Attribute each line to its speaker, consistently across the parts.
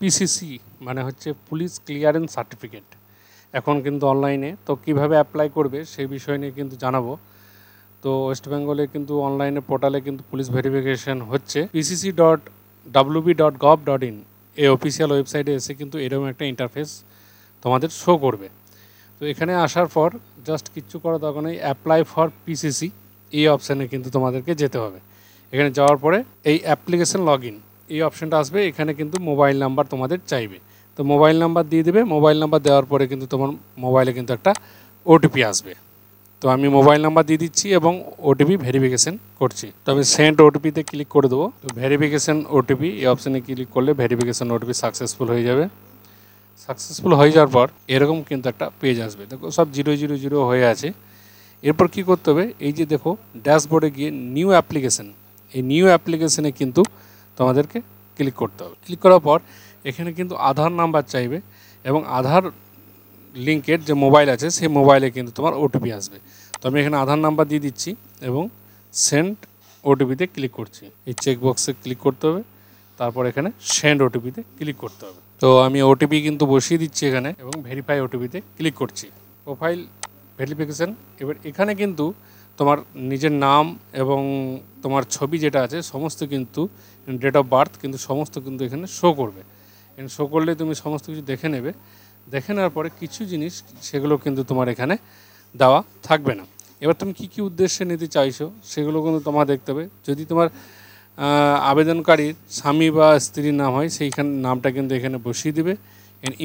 Speaker 1: PCC মানে হচ্ছে police clearance certificate. এখন কিন্তু অনলাইনে তো কিভাবে অ্যাপ্লাই করবে সেই বিষয় নিয়ে কিন্তু জানাবো। তো ওয়েস্ট বেঙ্গলে কিন্তু অনলাইনে পোর্টালে কিন্তু পুলিশ ভেরিফিকেশন হচ্ছে pcc.wb.gov.in এই অফিসিয়াল ওয়েবসাইটে এসে কিন্তু এরকম একটা ইন্টারফেস তোমাদের শো করবে। তো এখানে আসার পর জাস্ট কিচ্ছু করা দরকার নেই, অ্যাপ্লাই ফর পিসিসি এই অপশানে কিন্তু তোমাদেরকে যেতে হবে। এখানে যাওয়ার পরে এই অ্যাপ্লিকেশন লগ ইন এই অপশানটা আসবে। এখানে কিন্তু মোবাইল নাম্বার তোমাদের চাইবে, তো মোবাইল নাম্বার দিয়ে দেবে। মোবাইল নাম্বার দেওয়ার পরে কিন্তু তোমার মোবাইলে কিন্তু একটা ওটিপি আসবে। তো আমি মোবাইল নাম্বার দিয়ে দিচ্ছি এবং ওটিপি ভেরিফিকেশন করছি। তো আমি সেন্ড ওটিপিতে ক্লিক করে দেবো। তো ভেরিফিকেশন ওটিপি এই অপশানে ক্লিক করলে ভেরিফিকেশন ওটিপি সাকসেসফুল হয়ে যাবে। সাকসেসফুল হয়ে যাওয়ার পর এরকম কিন্তু একটা পেজ আসবে, দেখো সব 000 হয়ে আছে। এরপর কি করতে হবে, এই যে দেখো ড্যাশবোর্ডে গিয়ে নিউ অ্যাপ্লিকেশন, এই নিউ অ্যাপ্লিকেশনে কিন্তু তোমাদেরকে ক্লিক করতে হবে। ক্লিক করার পর এখানে কিন্তু আধার নাম্বার চাইবে এবং আধার লিঙ্কের যে মোবাইল আছে সেই মোবাইলে কিন্তু তোমার ওটিপি আসবে। তো আমি এখানে আধার নাম্বার দিয়ে দিচ্ছি এবং সেন্ড ওটিপিতে ক্লিক করছি। এই চেকবক্সে ক্লিক করতে হবে, তারপর এখানে সেন্ড ওটিপিতে ক্লিক করতে হবে। তো আমি ওটিপি কিন্তু বসিয়ে দিচ্ছি এখানে এবং ভেরিফাই ওটিপিতে ক্লিক করছি। Profile verification. এবার এখানে কিন্তু তোমার নিজের নাম এবং তোমার ছবি যেটা আছে সমস্ত কিন্তু ডেট অফ বার্থ কিন্তু সমস্ত কিন্তু এখানে শো করবে। এখানে শো করলে তুমি সমস্ত কিছু দেখে নেবে। দেখে নেওয়ার পরে কিছু জিনিস সেগুলো কিন্তু তোমার এখানে দেওয়া থাকবে না। এবার তুমি কী কী উদ্দেশ্যে নিতে চাইছো সেগুলো কিন্তু তোমার দেখতে হবে। যদি তোমার আবেদনকারীর স্বামী বা স্ত্রীর নাম হয় সেইখানে নামটা কিন্তু এখানে বসিয়ে দেবে,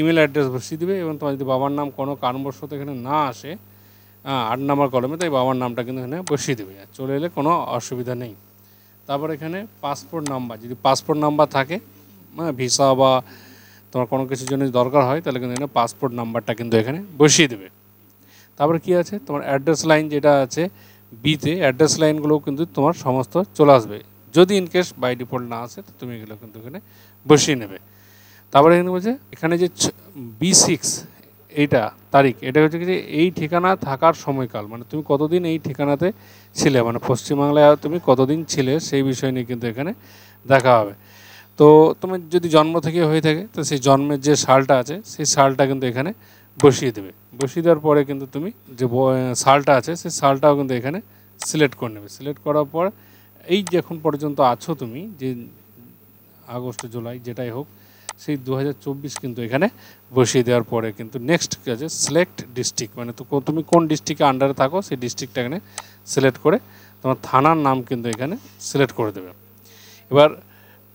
Speaker 1: ইমেল অ্যাড্রেস বসিয়ে দেবে এবং তোমার যদি বাবার নাম কোনো কারণবশত এখানে না আসে 8 নম্বর কলমে, তাই বাবার নামটা কিন্তু এখানে বসিয়ে দেবে। চলে এলে কোনো অসুবিধা নেই। তারপর এখানে পাসপোর্ট নাম্বার, যদি পাসপোর্ট নাম্বার থাকে ভিসা বা তোমার কোনো কিছুর জন্য দরকার হয় তাহলে কিন্তু এখানে পাসপোর্ট নাম্বারটা কিন্তু এখানে বসিয়ে দেবে। তারপরে কী আছে, তোমার অ্যাড্রেস লাইন যেটা আছে বিতে, অ্যাড্রেস লাইনগুলোও কিন্তু তোমার সমস্ত চলে আসবে। যদি ইনকেস বাই ডিফল্ট না আসে তো তুমি এগুলো কিন্তু এখানে বসিয়ে নেবে। তারপরে এখানে বলছে এখানে যে B6 এইটা তারিখ, এটা হচ্ছে কি যে এই ঠিকানা থাকার সময়কাল, মানে তুমি কতদিন এই ঠিকানাতে ছিলে, মানে পশ্চিমবাংলায় তুমি কতদিন ছিলে সেই বিষয় নিয়ে কিন্তু এখানে দেখা হবে। তো তোমার যদি জন্ম থেকে হয়ে থাকে তো সেই জন্মের যে সালটা আছে সেই সালটা কিন্তু এখানে বসিয়ে দেবে। বসিয়ে দেওয়ার পরে কিন্তু তুমি যে সালটা আছে সেই সালটাও কিন্তু এখানে সিলেক্ট করে নেবে। সিলেক্ট করার পর এই যে এখন পর্যন্ত আছো তুমি, যে আগস্ট জুলাই যেটাই হোক সেই 2024 কিন্তু এখানে বসিয়ে দেওয়ার পরে কিন্তু নেক্সট কাজে সিলেক্ট ডিস্ট্রিক্ট, মানে তো তুমি কোন ডিস্ট্রিক্টে আন্ডারে থাকো সেই ডিস্ট্রিক্টটা এখানে সিলেক্ট করে তোমার থানার নাম কিন্তু এখানে সিলেক্ট করে দেবে। এবার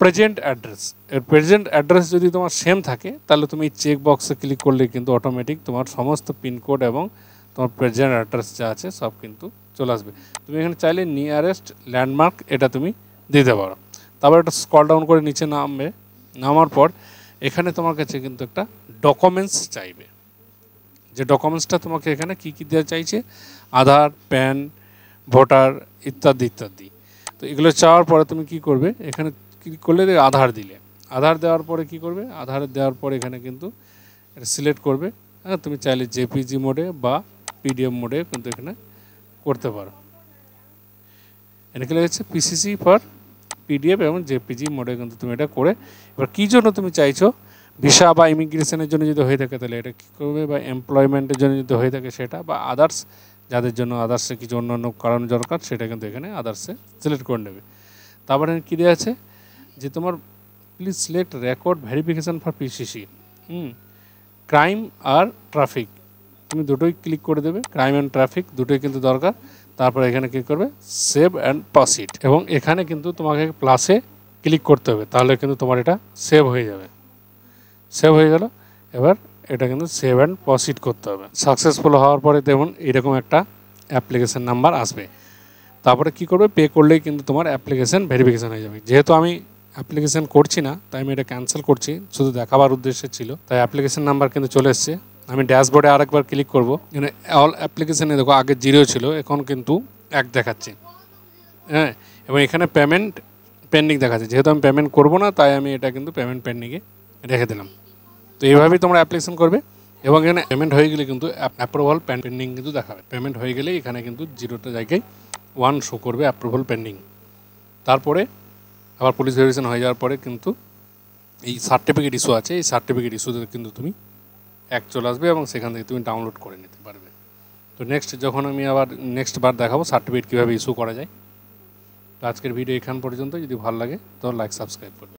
Speaker 1: প্রেজেন্ট অ্যাড্রেস, এর প্রেজেন্ট অ্যাড্রেস যদি তোমার সেম থাকে তাহলে তুমি চেক বক্সে ক্লিক করলে কিন্তু অটোমেটিক তোমার সমস্ত পিনকোড এবং তোমার প্রেজেন্ট অ্যাড্রেস যা আছে সব কিন্তু চলে আসবে। তুমি এখানে চাইলে নিয়ারেস্ট ল্যান্ডমার্ক এটা তুমি দিতে পারো। তারপর একটা স্ক্রল ডাউন করে নিচে নামবে। নামার পর এখানে তোমার কাছে কিন্তু একটা ডকুমেন্টস চাইবে। যে ডকুমেন্টসটা তোমাকে এখানে কী কী দেওয়া চাইছে, আধার, প্যান, ভোটার ইত্যাদি ইত্যাদি। তো এগুলো চাওয়ার পরে তুমি কি করবে, এখানে ক্লিক করলে আধার দিলে, আধার দেওয়ার পরে কি করবে, আধার দেওয়ার পরে এখানে কিন্তু এটা সিলেক্ট করবে। হ্যাঁ, তুমি চাইলে জেপিজি মোডে বা পিডিএফ মোডে কিন্তু এখানে করতে পারো। এখানে হচ্ছে পিসিসি ফর পিডিএফ এবং জেপিজি মোডে কিন্তু তুমি এটা করে, এবার কী জন্য তুমি চাইছো, ভিসা বা ইমিগ্রেশনের জন্য যদি হয়ে থাকে তাহলে এটা কী করবে, বা এমপ্লয়মেন্টের জন্য যদি হয়ে থাকে সেটা, বা আদার্স যাদের জন্য আদার্সে কিছু অন্যান্য কারণ দরকার সেটা কিন্তু এখানে আদার্সে সিলেক্ট করে নেবে। তারপরে কী দেওয়া আছে যে তোমার please select record verification for PCC, crime আর ট্রাফিক, তুমি দুটোই ক্লিক করে দেবে। ক্রাইম অ্যান্ড ট্রাফিক দুটোই কিন্তু দরকার। তারপরে এখানে কী করবে, সেভ অ্যান্ড প্রসিড, এবং এখানে কিন্তু তোমাকে প্লাসে ক্লিক করতে হবে, তাহলে কিন্তু তোমার এটা সেভ হয়ে যাবে। সেভ হয়ে গেল। এবার এটা কিন্তু সেভ অ্যান্ড প্রসিড করতে হবে। সাকসেসফুল হওয়ার পরে দেখুন এরকম একটা অ্যাপ্লিকেশান নাম্বার আসবে। তারপরে কী করবে, পে করলেই কিন্তু তোমার অ্যাপ্লিকেশান ভেরিফিকেশান হয়ে যাবে। যেহেতু আমি অ্যাপ্লিকেশান করছি না তাই আমি এটা ক্যান্সেল করছি, শুধু দেখাবার উদ্দেশ্যে ছিল, তাই অ্যাপ্লিকেশান নাম্বার কিন্তু চলে এসছে। আমি ড্যাশবোর্ডে আরেকবার ক্লিক করব, এখানে অল অ্যাপ্লিকেশানে দেখো আগে 0 ছিল, এখন কিন্তু 1 দেখাচ্ছে। হ্যাঁ, এবং এখানে পেমেন্ট পেন্ডিং দেখাচ্ছে। যেহেতু আমি পেমেন্ট করবো না তাই আমি এটা কিন্তু পেমেন্ট পেন্ডিংয়ে রেখে দিলাম। তো এইভাবেই তোমরা অ্যাপ্লিকেশান করবে, এবং এখানে পেমেন্ট হয়ে গেলে কিন্তু অ্যাপ্রুভাল পেন্ডিং কিন্তু দেখাবে। পেমেন্ট হয়ে গেলে এখানে কিন্তু 0টা জায়গায় 1 শো করবে, অ্যাপ্রুভাল পেন্ডিং। তারপরে আবার পুলিশ ভেরিফিকেশন হয়ে যাওয়ার পরে কিন্তু এই সার্টিফিকেট ইস্যু আছে, এই সার্টিফিকেট ইস্যুতে কিন্তু তুমি চলে আসবে এবং সেখান থেকে তুমি ডাউনলোড করে নিতে পারবে। তো নেক্সট যখন আমি আবার নেক্সট বার দেখাবো সার্টিফিকেট কীভাবে ইস্যু করা যায়। তো আজকের ভিডিও এখান পর্যন্ত। যদি ভালো লাগে তো লাইক সাবস্ক্রাইব করবে।